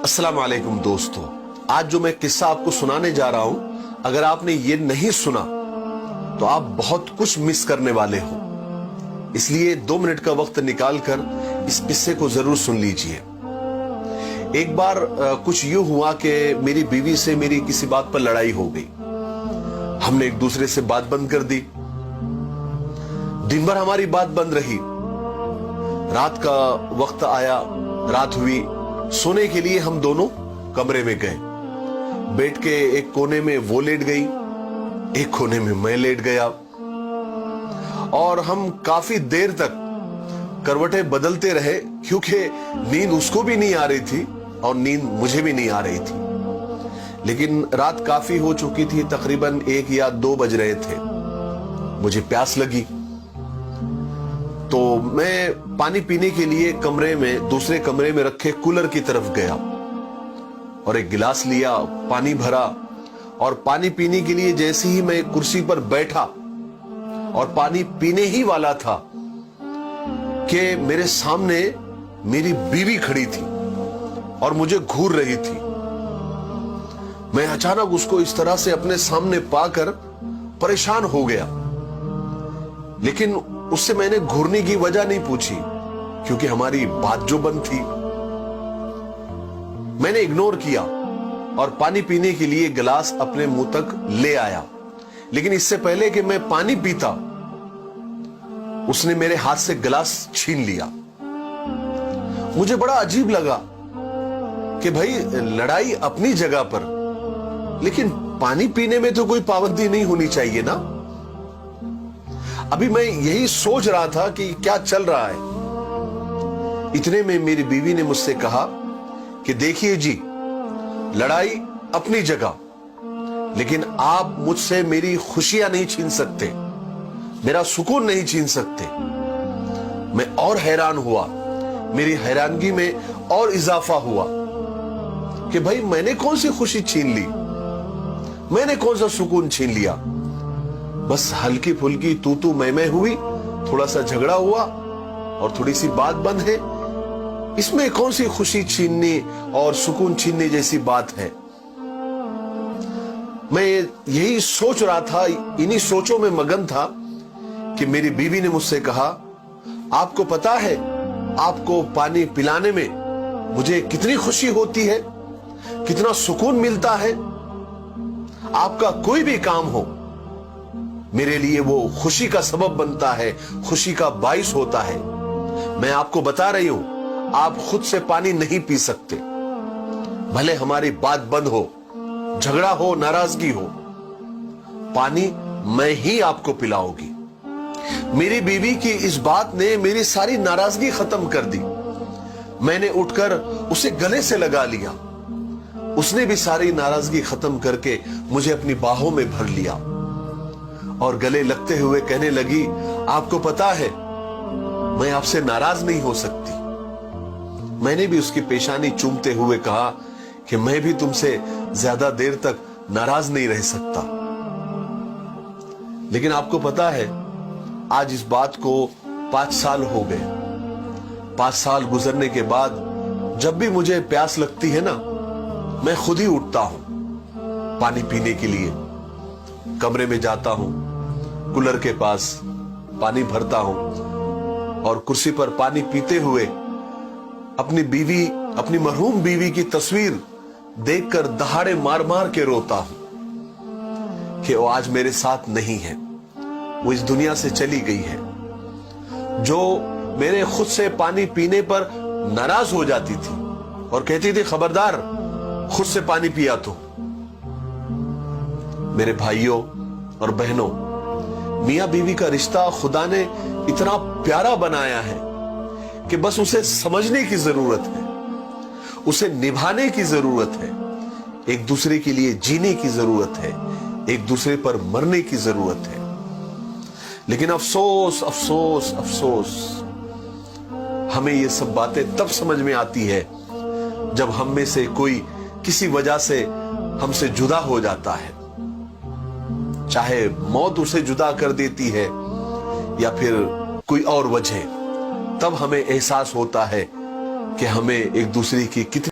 अस्सलाम वालेकुम दोस्तों, आज जो मैं किस्सा आपको सुनाने जा रहा हूं, अगर आपने ये नहीं सुना तो आप बहुत कुछ मिस करने वाले हो। इसलिए 2 मिनट का वक्त निकालकर इस किस्से को जरूर सुन लीजिए। एक बार कुछ यूं हुआ कि मेरी बीवी से मेरी किसी बात पर लड़ाई हो गई। हमने एक दूसरे से बात बंद कर दी। दिन भर हमारी बात बंद रही। रात का वक्त आया, रात हुई, सोने के लिए हम दोनों कमरे में गए। बेड के एक कोने में वो लेट गई, एक कोने में मैं लेट गया और हम काफी देर तक करवटें बदलते रहे, क्योंकि नींद उसको भी नहीं आ रही थी और नींद मुझे भी नहीं आ रही थी। लेकिन रात काफी हो चुकी थी, तकरीबन 1 या 2 बज रहे थे। मुझे प्यास लगी तो मैं पानी पीने के लिए दूसरे कमरे में रखे कूलर की तरफ गया और एक गिलास लिया, पानी भरा और पानी पीने के लिए जैसे ही मैं कुर्सी पर बैठा और पानी पीने ही वाला था कि मेरे सामने मेरी बीवी खड़ी थी और मुझे घूर रही थी। मैं अचानक उसको इस तरह से अपने सामने पाकर परेशान हो गया, लेकिन उससे मैंने घूरने की वजह नहीं पूछी, क्योंकि हमारी बात जो बंद थी। मैंने इग्नोर किया और पानी पीने के लिए गिलास अपने मुंह तक ले आया। लेकिन इससे पहले कि मैं पानी पीता, उसने मेरे हाथ से गिलास छीन लिया। मुझे बड़ा अजीब लगा कि भाई, लड़ाई अपनी जगह पर, लेकिन पानी पीने में तो कोई पाबंदी नहीं होनी चाहिए ना। अभी मैं यही सोच रहा था कि क्या चल रहा है। इतने में मेरी बीवी ने मुझसे कहा कि देखिए जी, लड़ाई अपनी जगह, लेकिन आप मुझसे मेरी खुशियां नहीं छीन सकते, मेरा सुकून नहीं छीन सकते। मैं और हैरान हुआ। मेरी हैरानगी में और इजाफा हुआ कि भाई, मैंने कौन सी खुशी छीन ली, मैंने कौन सा सुकून छीन लिया। बस हल्की फुल्की तू मैं हुई, थोड़ा सा झगड़ा हुआ और थोड़ी सी बात बंद है। इसमें कौन सी खुशी छीनने और सुकून छीनने जैसी बात है। मैं यही सोच रहा था, इन्हीं सोचों में मगन था कि मेरी बीवी ने मुझसे कहा, आपको पता है आपको पानी पिलाने में मुझे कितनी खुशी होती है, कितना सुकून मिलता है। आपका कोई भी काम हो, मेरे लिए वो खुशी का सबब बनता है, खुशी का बाइस होता है। मैं आपको बता रही हूं, आप खुद से पानी नहीं पी सकते, भले हमारी बात बंद हो, झगड़ा हो, नाराजगी हो, पानी मैं ही आपको पिलाऊंगी। मेरी बीवी की इस बात ने मेरी सारी नाराजगी खत्म कर दी। मैंने उठकर उसे गले से लगा लिया। उसने भी सारी नाराजगी खत्म करके मुझे अपनी बाहों में भर लिया और गले लगते हुए कहने लगी, आपको पता है मैं आपसे नाराज नहीं हो सकती। मैंने भी उसकी पेशानी चूमते हुए कहा कि मैं भी तुमसे ज्यादा देर तक नाराज नहीं रह सकता। लेकिन आपको पता है, आज इस बात को 5 साल हो गए। 5 साल गुजरने के बाद जब भी मुझे प्यास लगती है ना, मैं खुद ही उठता हूं पानी पीने के लिए। कमरे में जाता हूं, कूलर के पास पानी भरता हूं और कुर्सी पर पानी पीते हुए अपनी मरहूम बीवी की तस्वीर देखकर दहाड़े मार मार के रोता हूं कि वो आज मेरे साथ नहीं है, वो इस दुनिया से चली गई है। जो मेरे खुद से पानी पीने पर नाराज हो जाती थी और कहती थी, खबरदार खुद से पानी पिया तो। मेरे भाइयों और बहनों, मियां बीवी का रिश्ता खुदा ने इतना प्यारा बनाया है कि बस उसे समझने की जरूरत है, उसे निभाने की जरूरत है, एक दूसरे के लिए जीने की जरूरत है, एक दूसरे पर मरने की जरूरत है। लेकिन अफसोस अफसोस अफसोस, हमें ये सब बातें तब समझ में आती है जब हम में से कोई किसी वजह से हमसे जुदा हो जाता है। चाहे मौत उसे जुदा कर देती है या फिर कोई और वजह, तब हमें एहसास होता है कि हमें एक दूसरे की कितनी